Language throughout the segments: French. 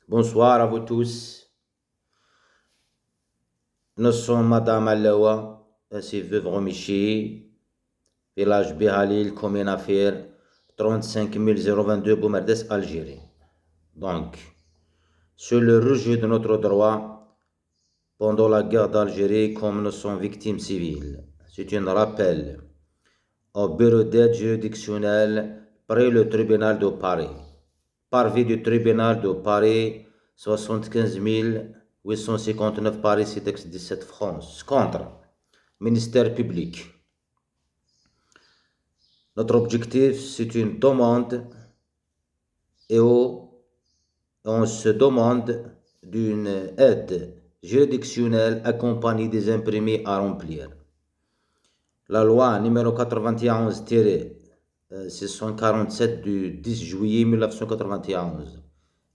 Bonsoir à vous tous. Nous sommes Madame Alawa, ainsi veuve Romichi, village Bihalil, commune Afir, 35 022 Boumerdes, Algérie. Donc, sur le rejet de notre droit, pendant la guerre d'Algérie, comme nous sommes victimes civiles, c'est un rappel au bureau d'aide juridictionnelle près le tribunal de Paris. Parvis du tribunal de Paris, 75 859 Paris, CEDEX 17 France. Contre. Ministère public. Notre objectif, c'est une demande et on se demande d'une aide juridictionnelle accompagnée des imprimés à remplir. La loi numéro 91-647 du 10 juillet 1991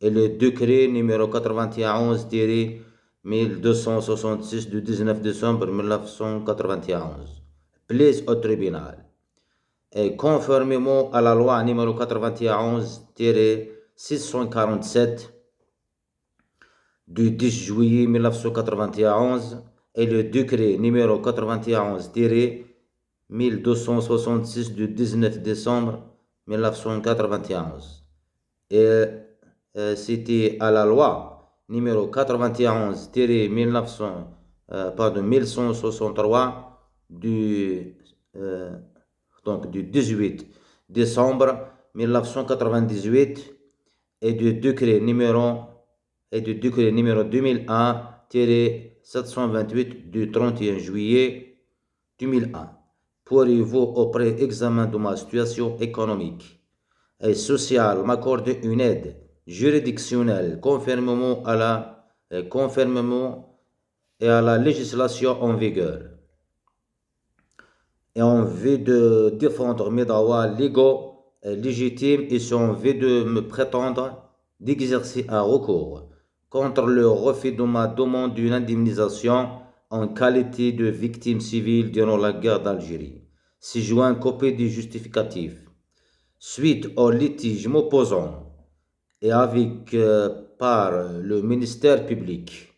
et le décret numéro 91-1266 du 19 décembre 1991 plaisent au tribunal. Et conformément à la loi numéro 91-647 du 10 juillet 1991 et le décret numéro 91-1266 du 19 décembre 1991 et c'était à la loi numéro 91-1163 du 18 décembre 1998 et du décret numéro 2001-728 du 31 juillet 2001. Pourriez-vous, au pré-examen de ma situation économique et sociale, m'accorder une aide juridictionnelle conformément à la législation en vigueur et en vue de défendre mes droits légaux et légitimes et en vue de me prétendre d'exercer un recours contre le refus de ma demande d'une indemnisation en qualité de victime civile durant la guerre d'Algérie. Si joint copie du justificatif. Suite au litige m'opposant et avec par le ministère public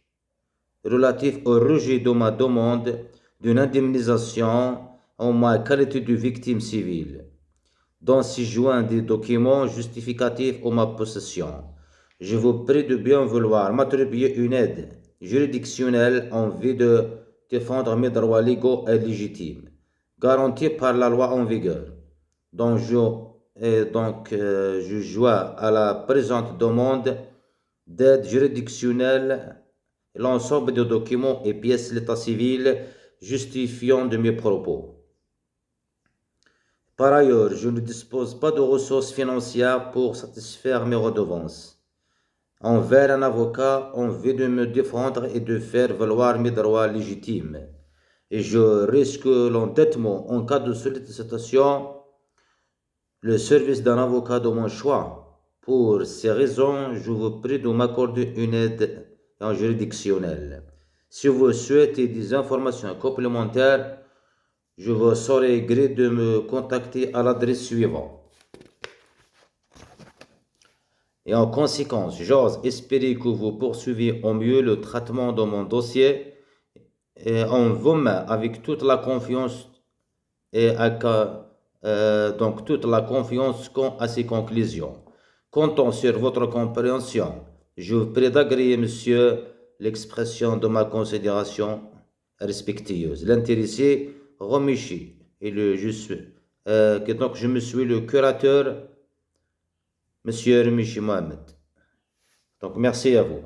relatif au rejet de ma demande d'une indemnisation en ma qualité de victime civile, dont si joint des documents justificatifs en ma possession. Je vous prie de bien vouloir m'attribuer une aide juridictionnelle en vue de défendre mes droits légaux et légitimes, garantis par la loi en vigueur. Donc je joins à la présente demande d'aide juridictionnelle l'ensemble des documents et pièces d'état civil justifiant de mes propos. Par ailleurs, je ne dispose pas de ressources financières pour satisfaire mes redevances envers un avocat en vue de me défendre et de faire valoir mes droits légitimes. Et je risque l'endettement en cas de sollicitation, le service d'un avocat de mon choix. Pour ces raisons, je vous prie de m'accorder une aide juridictionnelle. Si vous souhaitez des informations complémentaires, je vous serai gré de me contacter à l'adresse suivante. Et en conséquence, j'ose espérer que vous poursuivez au mieux le traitement de mon dossier et en vos mains avec toute la confiance et donc toute la confiance à ces conclusions. Comptant sur votre compréhension, je vous prie d'agréer, monsieur, l'expression de ma considération respectueuse. L'intéressé Romichi et donc je me suis le curateur, monsieur Romichi Mohamed. Donc merci à vous.